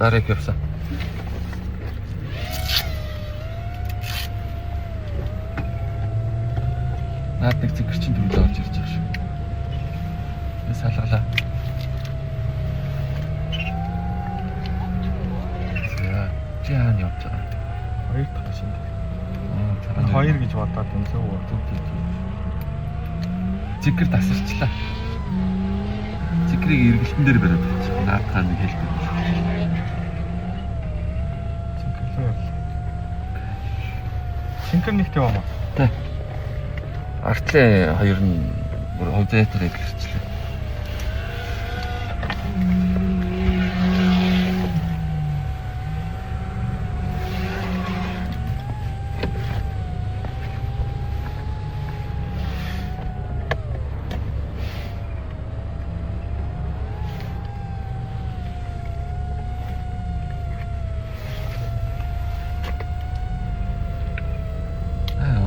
Дарыг явсан. Наад нэг цэгэр чинь төрөлөө орж ирж байгаа шүү. Би салгалаа. За, чи хаана явж байгаа? Хоёр дахь шинэ. Цараа Хоёр гэж бодоод энэ зөв. цэгэр тасарчлаа. Цэгрийг эргэлтэн дээр бариад авчих. Наадхаа нэг хэлдэг. Цэнхэрлээ явлаа. Цэнхэр нэгтэй юм аа. Тэ. Артлын хоёр нь бүр хозээтрийг гэрчлээ.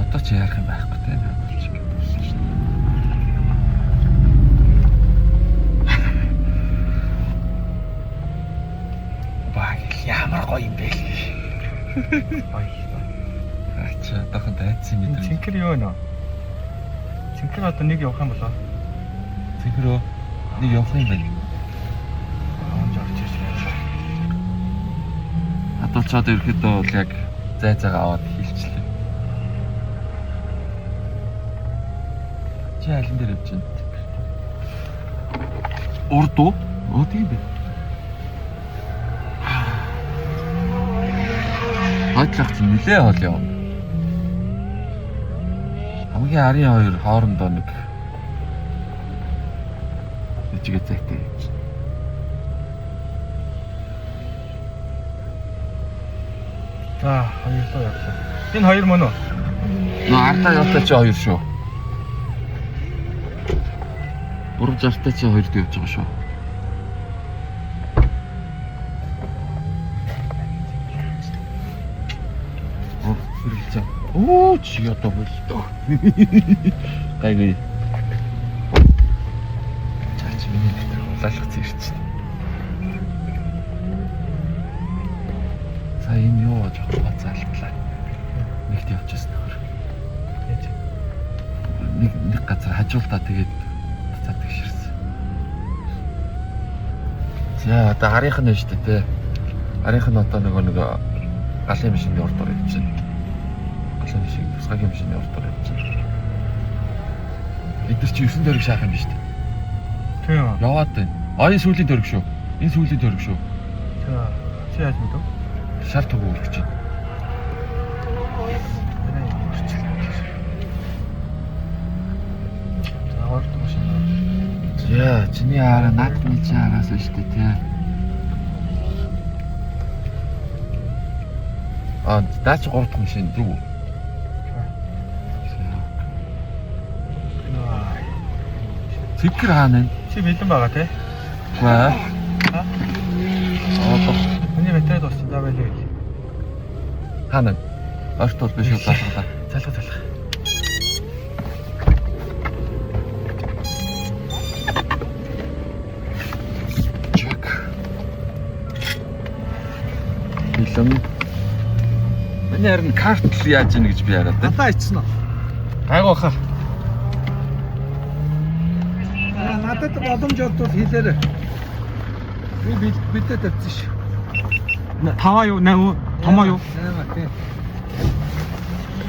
Одоо ч яарах юм байхгүй те. Баг ямар гоё юм бэ? Гоё. Ачаа дахин дайцсан мэт. Цэнхэр юу нэ? Цэнхэр одоо нэг явах юм болоо. Цэгрөө нэг явах юм байна. Онж орж ирж байна. Хадгалчаад ерөөхдөө бол яг зайцаагаа аваад хилчлээ. Чи алин дээр явж байна? Урд уу? Тийм бэ. Хойдлох чинь нилээ хоол явна. Хамгийн арын хоёр хоорондоо нэг жигээ зайтай явж. За, хоёрлоо явлаа. Энэ хоёр мөн үү? Нөө ардаа явтаа чи хоёр шүү. 360-таа чи хоёрд явж байгаа шүү. Хэрэглээ. Оо чи одоо болтоо. Гайгүй. Чаач миний дотор улаалах зэрэгч. Сая энэ юу жоохон бацаалтлаа. Нэгт явчихсан нөхөр. Нэг газар хажуултаа тэгээд буцаад гişirсэн. За одоо харийнх нь шүү дээ те. Харийнх нь одоо нэг галын машины урдуур явж байна. Галын машин тусгай машины урдуур явж байна. Эдгээр чи 9 дөрөг шаах юм биш үү? Тийм. Яваад байна. Энэ сүүлийн дөрөг шүү. Энэ сүүлийн дөрөг шүү. За, чи яаж мэдв? Шал туг үргэж байна. Яа, чиний араа наадмын чи араас шүү дээ тий. Даач 3 дахь машин зүг. Цэгэр хаана вэ? Чи бэлэн байгаа тий? Аа. Миний батарей дууссан даа байлээ. Хаана? Ортол биш үү залгалаа. Залга. Билэн. Миний харин карт л яаж ийн гэж би хараад байна. Надаа ичсэн үү? Гайгүй хаа. Надад боломж олдвол хэлээрэй. Би бидэд тавьчих шүү. 5 юу 8 юу? Томоо юу? 8 тий.